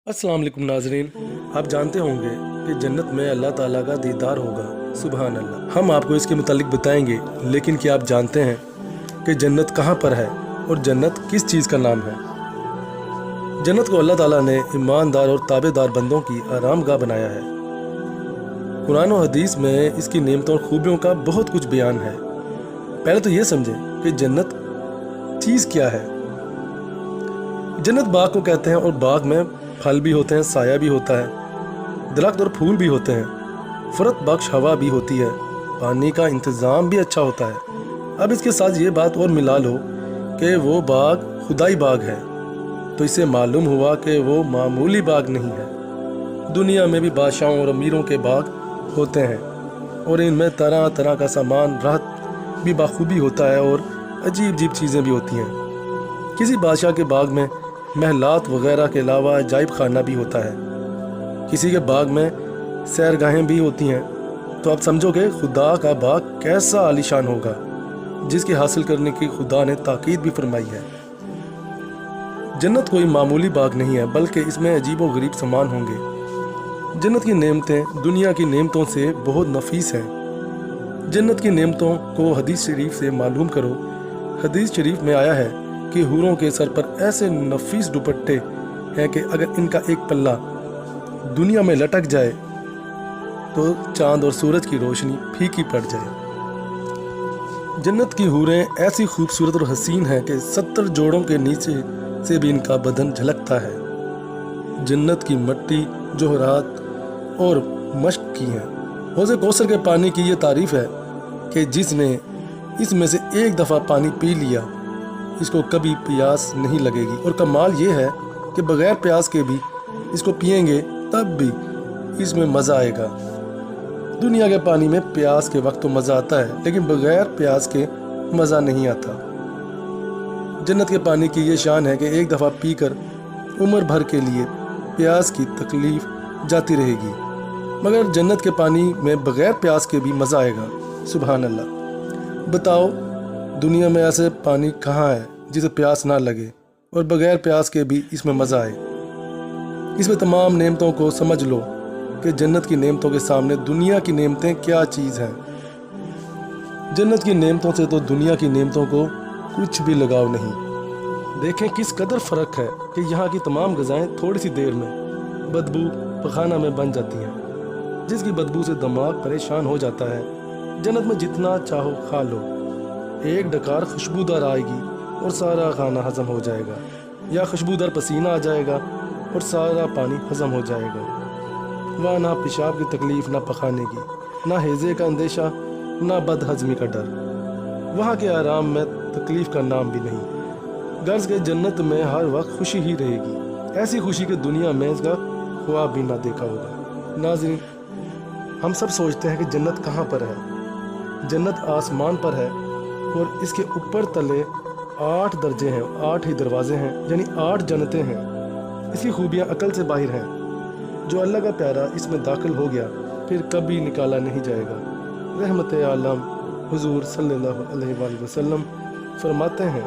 अस्सलाम वालेकुम नाजरीन। आप जानते होंगे कि जन्नत में अल्लाह ताला का दीदार होगा। सुबहान अल्लाह। हम आपको इसके मुतालिक बताएंगे, लेकिन क्या आप जानते हैं कि जन्नत कहाँ पर है और जन्नत किस चीज़ का नाम है? जन्नत को अल्लाह ताला ने ईमानदार और ताबेदार बंदों की आरामगाह बनाया है। कुरान और हदीस में इसकी नेमतों और खूबियों का बहुत कुछ बयान है। पहले तो ये समझें कि जन्नत चीज़ क्या है। जन्नत बाग को कहते हैं और बाग में फल भी होते हैं, साया भी होता है, दरख्त और फूल भी होते हैं, फरत बख्श हवा भी होती है, पानी का इंतज़ाम भी अच्छा होता है। अब इसके साथ ये बात और मिला लो कि वो बाग खुदाई बाग है, तो इससे मालूम हुआ कि वो मामूली बाग नहीं है। दुनिया में भी बादशाहों और अमीरों के बाग होते हैं और इनमें तरह तरह का सामान राहत भी बाखूबी होता है और अजीब अजीब चीज़ें भी होती हैं। किसी बादशाह के बाग में महलात वगैरह के अलावा अजायब खाना भी होता है, किसी के बाग में सैरगाहें भी होती हैं। तो आप समझो कि खुदा का बाग कैसा आलीशान होगा, जिसके हासिल करने की खुदा ने ताकीद भी फरमाई है। जन्नत कोई मामूली बाग नहीं है, बल्कि इसमें अजीब व गरीब सामान होंगे। जन्नत की नेमतें दुनिया की नेमतों से बहुत नफीस हैं। जन्नत की नेमतों को हदीस शरीफ से मालूम करो। हदीस शरीफ में आया है कि हूरों के सर पर ऐसे नफीस दुपट्टे हैं कि अगर इनका एक पल्ला दुनिया में लटक जाए तो चांद और सूरज की रोशनी फीकी पड़ जाए। जन्नत की हूरें ऐसी खूबसूरत और हसीन हैं कि 70 जोड़ों के नीचे से भी इनका बदन झलकता है। जन्नत की मिट्टी जोहरात और मश्क की है। हौज़े कौसर के पानी की ये तारीफ़ है कि जिसने इसमें से एक दफ़ा पानी पी लिया इसको कभी प्यास नहीं लगेगी। और कमाल ये है कि बग़ैर प्यास के भी इसको पिएंगे तब भी इसमें मज़ा आएगा। दुनिया के पानी में प्यास के वक्त तो मज़ा आता है, लेकिन बग़ैर प्यास के मज़ा नहीं आता। जन्नत के पानी की ये शान है कि एक दफ़ा पीकर उम्र भर के लिए प्यास की तकलीफ़ जाती रहेगी, मगर जन्नत के पानी में बग़ैर प्यास के भी मज़ा आएगा। सुभान अल्लाह। बताओ दुनिया में ऐसे पानी कहाँ है जिसे प्यास ना लगे और बग़ैर प्यास के भी इसमें मज़ा आए। इसमें तमाम नेमतों को समझ लो कि जन्नत की नेमतों के सामने दुनिया की नेमतें क्या चीज़ हैं। जन्नत की नेमतों से तो दुनिया की नेमतों को कुछ भी लगाव नहीं। देखें किस कदर फ़र्क है कि यहाँ की तमाम ग़िज़ाएँ थोड़ी सी देर में बदबू पखाना में बन जाती हैं, जिसकी बदबू से दिमाग परेशान हो जाता है। जन्नत में जितना चाहो खा लो, एक डकार खुशबूदार आएगी और सारा खाना हज़म हो जाएगा, या खुशबूदार पसीना आ जाएगा और सारा पानी हज़म हो जाएगा। वहाँ ना पेशाब की तकलीफ़, ना पखाने की, ना हेज़े का अंदेशा, ना बदहज़मी का डर। वहाँ के आराम में तकलीफ़ का नाम भी नहीं। गर्ज़ के जन्नत में हर वक्त खुशी ही रहेगी, ऐसी खुशी कि दुनिया में इसका ख्वाब भी ना देखा होगा। नाज़रीन, हम सब सोचते हैं कि जन्नत कहाँ पर है। जन्नत आसमान पर है और इसके ऊपर तले 8 दर्जे हैं, 8 ही दरवाजे हैं, यानी 8 जन्नतें हैं। इसकी खूबियाँ अकल से बाहर हैं। जो अल्लाह का प्यारा इसमें दाखिल हो गया फिर कभी निकाला नहीं जाएगा। रहमत आलम हुजूर सल्लल्लाहु अलैहि वसल्लम फरमाते हैं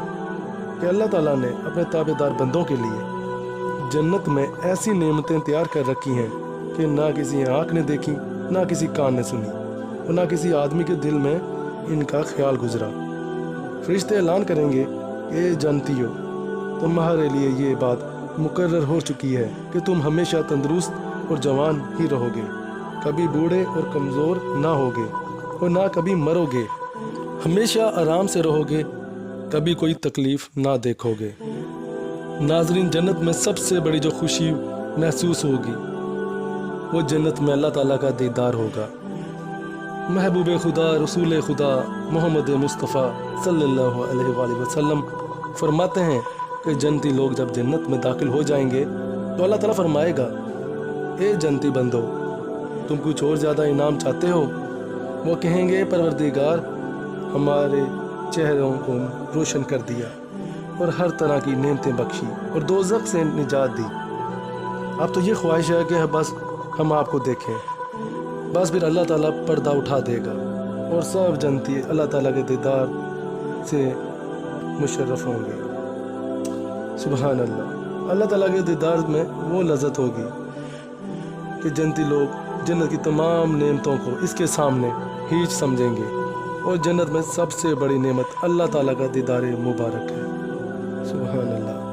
कि अल्लाह ताला ने अपने ताबेदार बंदों के लिए जन्नत में ऐसी नेमतें तैयार कर रखी हैं कि ना किसी आँख ने देखी, ना किसी कान ने सुनी और ना किसी आदमी के दिल में इनका ख्याल गुजरा। फरिश्ते ऐलान करेंगे कि जन्नतियों, तुम्हारे लिए ये बात मुकर्रर हो चुकी है कि तुम हमेशा तंदुरुस्त और जवान ही रहोगे, कभी बूढ़े और कमज़ोर ना होगे और ना कभी मरोगे, हमेशा आराम से रहोगे, कभी कोई तकलीफ़ ना देखोगे। नाज़रीन, जन्नत में सबसे बड़ी जो खुशी महसूस होगी वो जन्नत में अल्लाह ताला का दीदार होगा। महबूब खुदा रसूल खुदा मोहम्मद मुस्तफ़ा सल्लल्लाहु अलैहि वसल्लम फरमाते हैं कि जन्नती लोग जब जन्नत में दाखिल हो जाएंगे तो अल्लाह ताला फरमाएगा, ए जन्नती बंदो, तुम कुछ और ज़्यादा इनाम चाहते हो? वो कहेंगे, परवरदिगार, हमारे चेहरों को रोशन कर दिया और हर तरह की नेमतें बख्शी और दोज़ख से निजात दी। अब तो ये ख्वाहिश है कि बस हम आपको देखें। बस फिर अल्लाह ताला पर्दा उठा देगा और सब जन्नती अल्लाह ताला के दीदार से मुशर्रफ होंगे। सुभान अल्लाह। اللہ تعالیٰ کے دیدار میں وہ لذت ہوگی کہ جنتی لوگ جنت کی تمام نعمتوں کو اس کے سامنے ہیچ سمجھیں گے، اور جنت میں سب سے بڑی نعمت اللہ تعالیٰ کا دیدار مبارک ہے۔ سبحان اللہ۔